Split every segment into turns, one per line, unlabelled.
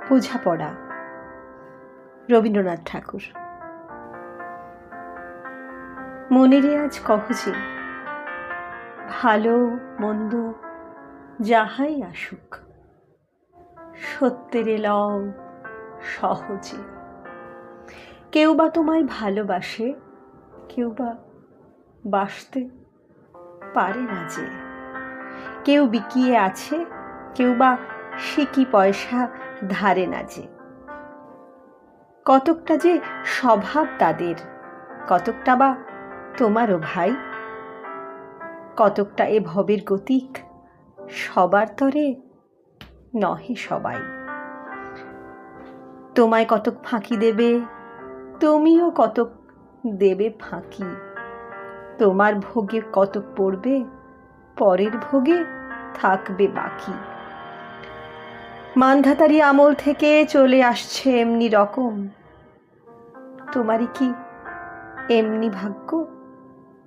বোঝাপড়া, রবীন্দ্রনাথ ঠাকুর। মনেরে আজ কহ যে, ভালো মন্দ যাহাই আসুক, সত্যেরে লও সহজে। কেউ বা তোমায় ভালোবাসে, কেউ বা বাসতে পারে না যে। কেউ বিকিয়ে আছে, কেউ বা সিকি পয়সা ধারে না যে। কতকটা যে স্বভাব তাদের, কতকটা বা তোমারও ভাই। কতকটা এ ভবের গতিক, সবার তরে নহে সবাই। তোমায় কতক ফাঁকি দেবে, তুমিও কতক দেবে ফাঁকি। তোমার ভোগে কতক পড়বে, পরের ভোগে থাকবে বাকি। মানধাতারি আমল থেকে চলে আসছে এমনি রকম। তোমারই কি এমনি ভাগ্য,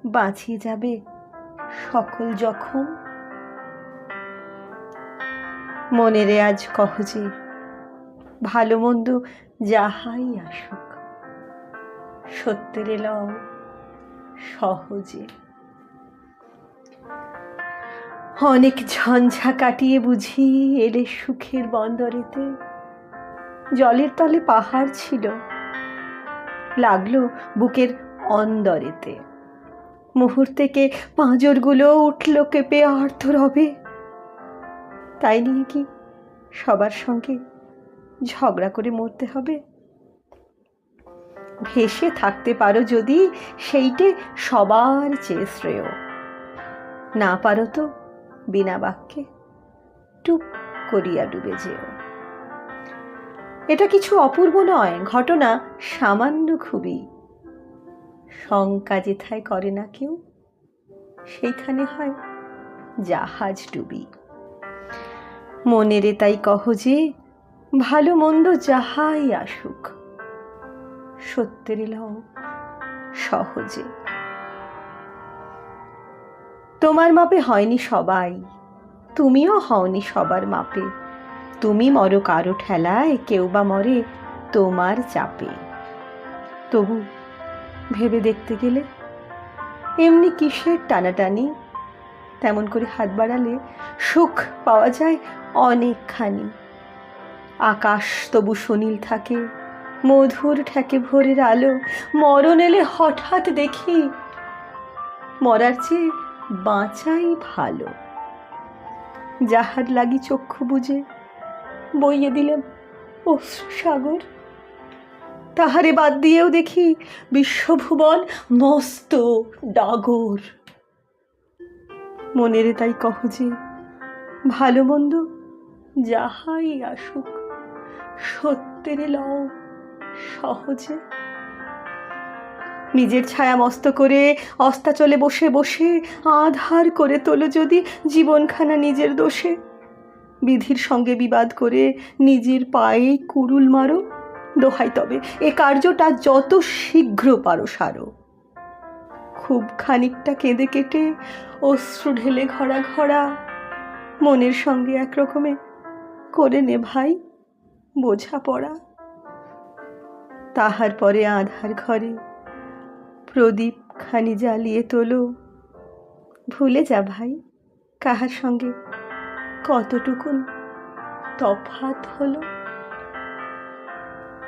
বাঁচিয়ে যাবে সকল জখম? মনেরে আজ কহ যে, ভালো মন্দ যাহাই আসুক, সত্যেরে লও সহজে। অনেক ঝঞ্ঝা কাটিয়ে বুঝি এলে সুখের বন্দরেতে। জলের তলে পাহাড় ছিল, লাগলো বুকের অন্দরেতে। মুহূর্তেকে পাঁজরগুলো উঠল কেঁপে আর্তরবে। তাই নিয়ে কি সবার সঙ্গে ঝগড়া করে মরতে হবে? ভেসে থাকতে পারো যদি, সেইটে সবার চেয়ে শ্রেয়। না পারো তো বিনা বাক্যে টুপ করিয়া ডুবে যেও। এটা কিছু অপূর্ব নয়, ঘটনা সামান্য খুবই। শঙ্কা যেথায় করে না কেউ, সেইখানে হয় জাহাজ ডুবি। মনেরে তাই কহ যে, ভালো মন্দ যাহাই আসুক, সত্যেরে লও সহজে। তোমার মাপে হয়নি সবাই, তুমিও হওনি সবার মাপে। তুমি মরো কারো ঠেলায়, কেউ বা মরে তোমার চাপে। তবু ভেবে দেখতে গেলে এমনি কিসের টানাটানি? তেমন করে হাত বাড়ালে সুখ পাওয়া যায় অনেকখানি। আকাশ তবু সুনীল থাকে, মধুর ঠেকে ভোরের আলো। মরণ এলে হঠাৎ দেখি, মরার চেয়ে বাঁচাই ভালো। যাহার লাগি চক্ষু বুজে বইয়ে দিলাম অশ্রুসাগর, তাহারে বাদ দিয়েও দেখি বিশ্বভুবন মস্ত ডাগর। মনেরে তাই কহ যে, ভালো মন্দ যাহাই আসুক, সত্যেরে লও সহজে। নিজের ছায়া মস্ত করে অস্তাচলে বসে বসে আধার করে তোলো যদি জীবনখানা নিজের দোষে। বিধির সঙ্গে বিবাদ করে নিজের পায়ে কুড়ুল মারো। দোহাই তবে এ কার্যটা যত শীঘ্র পারো সারো। খুব খানিকটা কেঁদে কেটে অশ্রু ঢেলে ঘরা ঘরা মনের সঙ্গে একরকমে করে নে ভাই বোঝাপড়া। তাহার পরে আধার ঘরে প্রদীপ খানি জ্বালিয়ে তোলো। ভুলে যা ভাই কাহার সঙ্গে কতটুকুন তফাৎ হলো।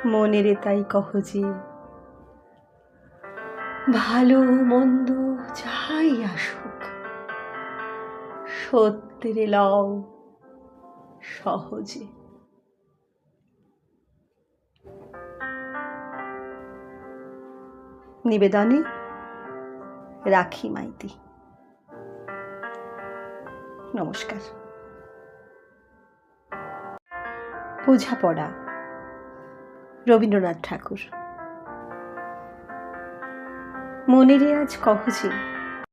মনেরে তাই কহ যে, ভালো মন্দ যাহাই আসুক, সত্যেরে লও সহজে। নিবেদনে রাখি মাইতি। নমস্কার। বোঝাপড়া, রবীন্দ্রনাথ ঠাকুর। মনেরে আজ কহ যে,